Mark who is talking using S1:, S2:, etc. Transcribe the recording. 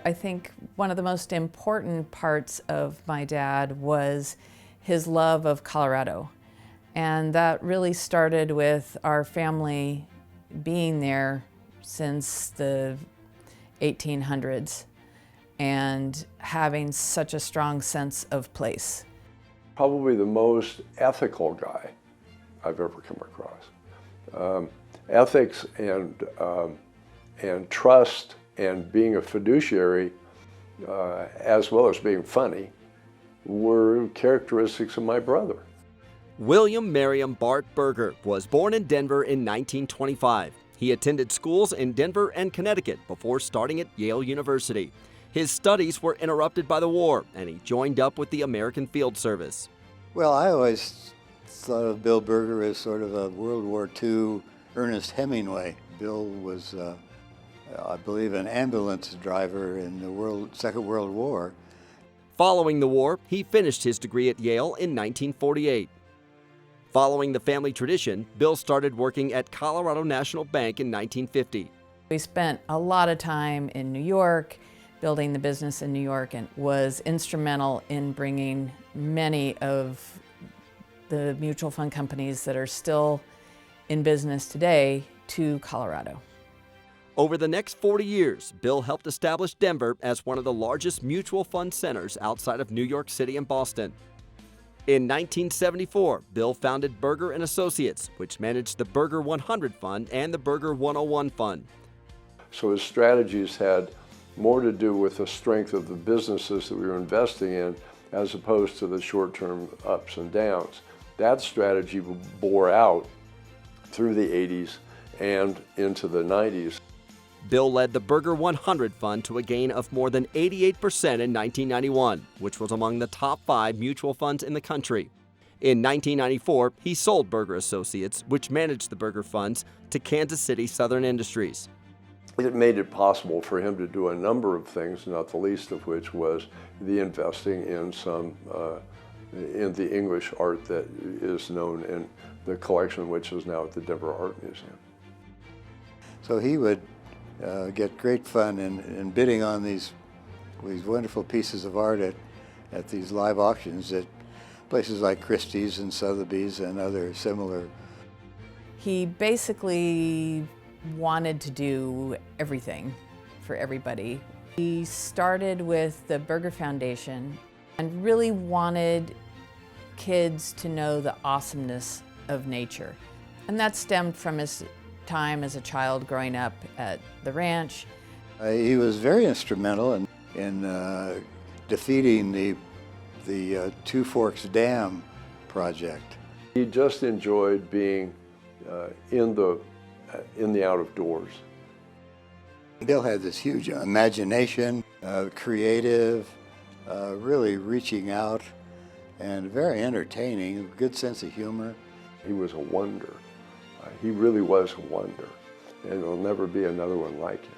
S1: I think one of the most important parts of my dad was his love of Colorado. And that really started with our family being there since the 1800s and having such a strong sense of place.
S2: Probably the most ethical guy I've ever come across. Ethics and trust and being a fiduciary, as well as being funny, were characteristics of my brother.
S3: William Merriam Bart Berger was born in Denver in 1925. He attended schools in Denver and Connecticut before starting at Yale University. His studies were interrupted by the war, and he joined up with the American Field Service.
S4: Well, I always thought of Bill Berger as sort of a World War II Ernest Hemingway. Bill was, I believe, an ambulance driver in the Second World War.
S3: Following the war, he finished his degree at Yale in 1948. Following the family tradition, Bill started working at Colorado National Bank in 1950.
S1: We spent a lot of time in New York, building the business in New York, and was instrumental in bringing many of the mutual fund companies that are still in business today to Colorado.
S3: Over the next 40 years, Bill helped establish Denver as one of the largest mutual fund centers outside of New York City and Boston. In 1974, Bill founded Berger and Associates, which managed the Berger 100 Fund and the Berger 101 Fund.
S2: So his strategies had more to do with the strength of the businesses that we were investing in as opposed to the short-term ups and downs. That strategy bore out through the 80s and into the 90s.
S3: Bill led the Berger 100 Fund to a gain of more than 88% in 1991, which was among the top 5 mutual funds in the country. In 1994, he sold Berger Associates, which managed the Berger funds, to Kansas City Southern Industries.
S2: It made it possible for him to do a number of things, not the least of which was the investing in in the English art that is known in the collection, which is now at the Denver Art Museum.
S4: So he would get great fun in bidding on these wonderful pieces of art at these live auctions at places like Christie's and Sotheby's and other similar.
S1: He basically wanted to do everything for everybody. He started with the Berger Foundation and really wanted kids to know the awesomeness of nature. And that stemmed from his time as a child growing up at the ranch.
S4: He was very instrumental in defeating the Two Forks Dam project.
S2: He just enjoyed being in the out of doors.
S4: Bill had this huge imagination, creative, really reaching out, and very entertaining, a good sense of humor.
S2: He was a wonder. He really was a wonder, and there'll never be another one like him.